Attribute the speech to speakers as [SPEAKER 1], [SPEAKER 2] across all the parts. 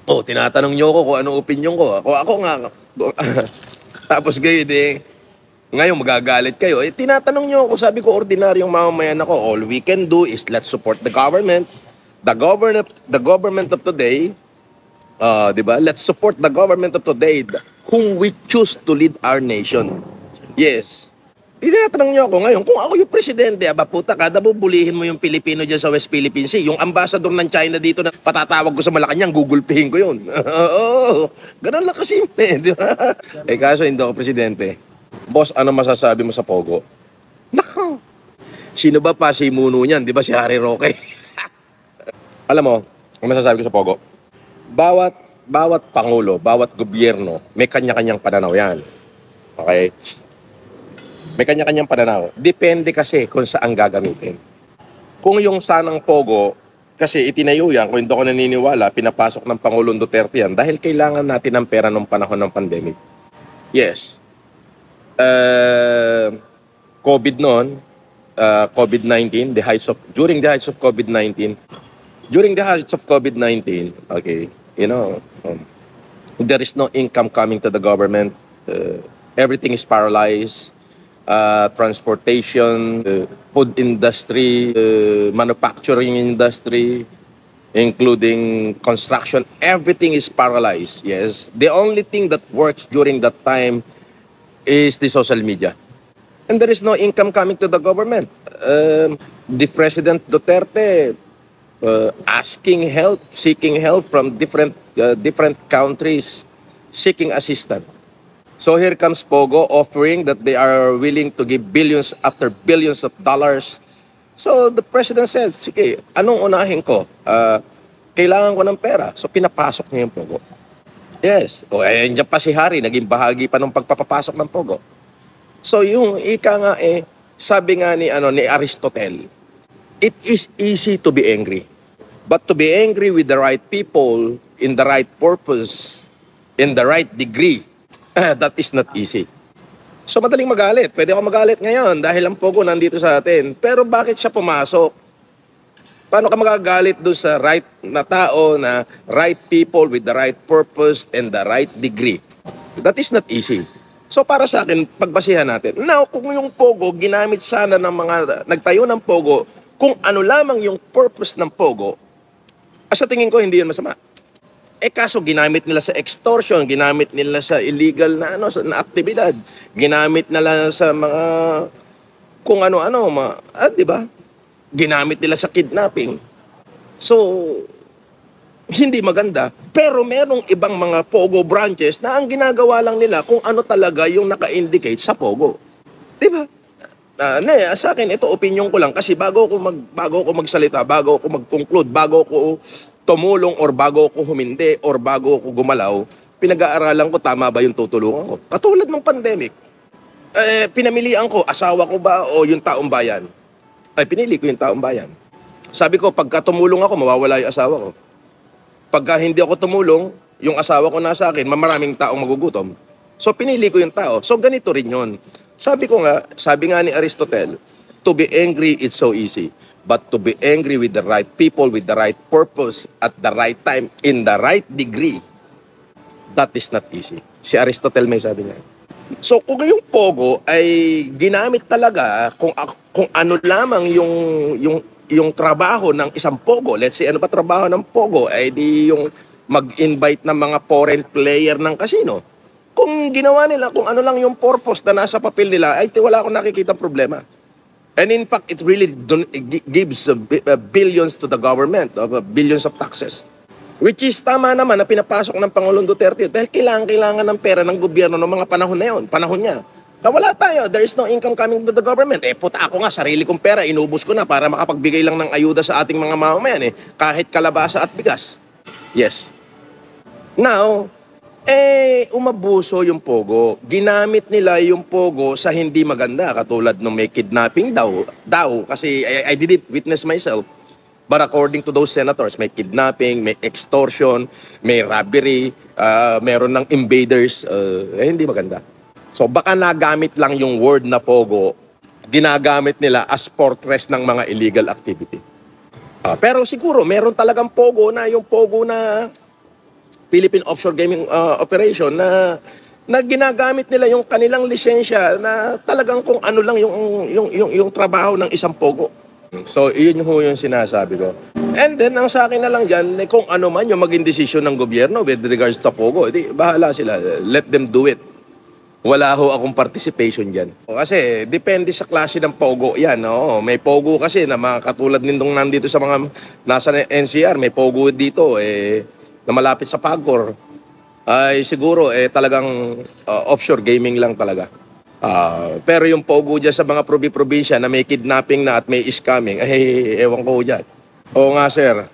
[SPEAKER 1] Oh, tinatanong niyo ako kung anong opinion ko. Ako nga. Tapos gayon ngayon magagalit kayo. Tinatanong niyo ako, sabi ko ordinaryong mamamayan ako. All we can do is let's support the government. The government of today, 'di ba? Let's support the government of today whom we choose to lead our nation. Yes. Tinatanong niyo ako ngayon, kung ako yung presidente, puta ka, bubulihin mo yung Pilipino dyan sa West Philippine Sea. Yung ambassador ng China dito na patatawag ko sa Malacanang, gugulpihin ko yun. Oo, ganun lang kasimple, di ba? Kaso hindi ako presidente. Boss, ano masasabi mo sa Pogo? Nako, sino ba pa si Muno niyan? Di ba si Harry Roque? Alam mo, ang masasabi ko sa Pogo, bawat pangulo, bawat gobyerno, may kanya-kanyang pananaw yan. Okay? May kanya-kanyang pananaw. Depende kasi kung saan gagamitin. Kung yung sanang Pogo, kasi itinayo yan, kung hindi ako naniniwala, pinapasok ng Pangulong Duterte yan dahil kailangan natin ng pera nung panahon ng pandemic. Yes. COVID noon, COVID-19, during the heights of COVID-19, okay, there is no income coming to the government. Everything is paralyzed. Transportation, food industry, manufacturing industry, including construction, everything is paralyzed. Yes, the only thing that works during that time is the social media, and there is no income coming to the government. The President Duterte asking help, seeking help from different countries, seeking assistance. So here comes Pogo offering that they are willing to give billions after billions of dollars. So the president said, sige, anong unahin ko? Kailangan ko ng pera. So pinapasok niya yung Pogo. Yes. O nandiyan pa si Harry, naging bahagi pa ng pagpapapasok ng Pogo. So yung ika nga sabi nga ni Aristotle, it is easy to be angry. But to be angry with the right people, in the right purpose, in the right degree, that is not easy. So madaling magalit. Pwede ako magalit ngayon dahil ang Pogo nandito sa atin. Pero bakit siya pumasok? Paano ka magagalit doon sa right na tao, na right people with the right purpose and the right degree? That is not easy. So para sa akin, pagbasihan natin. Now, kung yung Pogo, ginamit sana ng mga nagtayo ng Pogo, kung ano lamang yung purpose ng Pogo, sa tingin ko hindi yun masama. Kaso ginamit nila sa extortion, ginamit nila sa illegal na na aktibidad, ginamit nila sa mga kung ano-ano, di ba? Ginamit nila sa kidnapping. So hindi maganda. Pero merong ibang mga Pogo branches na ang ginagawa lang nila kung ano talaga yung naka-indicate sa Pogo. Di ba? Sa akin ito opinion ko lang kasi bago ako magsalita, bago ako mag-conclude, bago ako tumulong or bago ako humindi or bago ako gumalaw, pinag-aaralan ko tama ba yung tutulungan ko. Katulad ng pandemic. Pinamilian ko, asawa ko ba o yung taong bayan? Pinili ko yung taong bayan. Sabi ko, pagka tumulong ako, mawawala yung asawa ko. Pagka hindi ako tumulong, yung asawa ko nasa akin, maraming taong magugutom. So pinili ko yung tao. So ganito rin yun. Sabi nga ni Aristotle, to be angry, it's so easy. But to be angry with the right people, with the right purpose, at the right time, in the right degree, that is not easy. Si Aristotle may sabi niya. So kung yung Pogo ay ginamit talaga kung ano lamang yung trabaho ng isang Pogo, let's say ano ba trabaho ng Pogo, ay di yung mag-invite ng mga foreign player ng casino. Kung ginawa nila, kung ano lang yung purpose na nasa papel nila, ay wala akong nakikita problema. And in fact, it really gives billions to the government, billions of taxes. Which is tama naman na pinapasok ng Pangulong Duterte dahil kailangan ng pera ng gobyerno ng mga panahon na yun, panahon niya. Wala tayo, there is no income coming to the government. Puta ako nga, sarili kong pera, inubos ko na para makapagbigay lang ng ayuda sa ating mga mamamayan, kahit kalabasa at bigas. Yes. Now, umabuso yung Pogo. Ginamit nila yung Pogo sa hindi maganda. Katulad nung may kidnapping daw. Kasi I didn't witness myself. But according to those senators, may kidnapping, may extortion, may robbery, meron ng invaders. Hindi maganda. So baka nagamit lang yung word na Pogo, ginagamit nila as fortress ng mga illegal activity. Pero siguro, meron talagang Pogo na yung Pogo na Philippine Offshore Gaming Operation na ginagamit nila yung kanilang lisensya na talagang kung ano lang yung trabaho ng isang pogo. So, yun ho yung sinasabi ko. And then, ang sa akin na lang dyan, kung ano man yung maging desisyon ng gobyerno with regards to pogo, edi bahala sila. Let them do it. Wala ho akong participation dyan. Kasi, depende sa klase ng pogo yan. No? May pogo kasi na mga katulad nitong nandito sa mga nasa NCR, may pogo dito na malapit sa Pagcor. Ay siguro talagang offshore gaming lang talaga. Pero yung pogo dyan sa mga probinsya na may kidnapping na at may scamming, ewan ko dyan. Oo nga sir,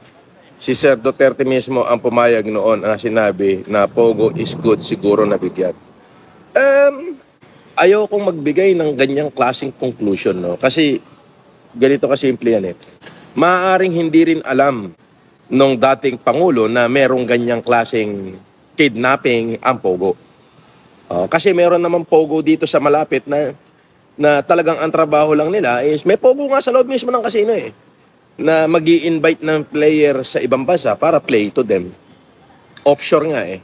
[SPEAKER 1] si Sir Duterte mismo ang pumayag noon na sinabi na pogo is good, siguro nabigyan. Ayaw kong magbigay ng ganyang klaseng conclusion, no? Kasi ganito kasimple yan eh. Maaaring hindi rin alam nung dating Pangulo na merong ganyang klaseng kidnapping ang pogo. Kasi meron naman pogo dito sa malapit na talagang ang trabaho lang nila is may pogo nga sa loob mismo ng casino eh. Na magi-invite ng player sa ibang bansa para play to them. Offshore nga eh.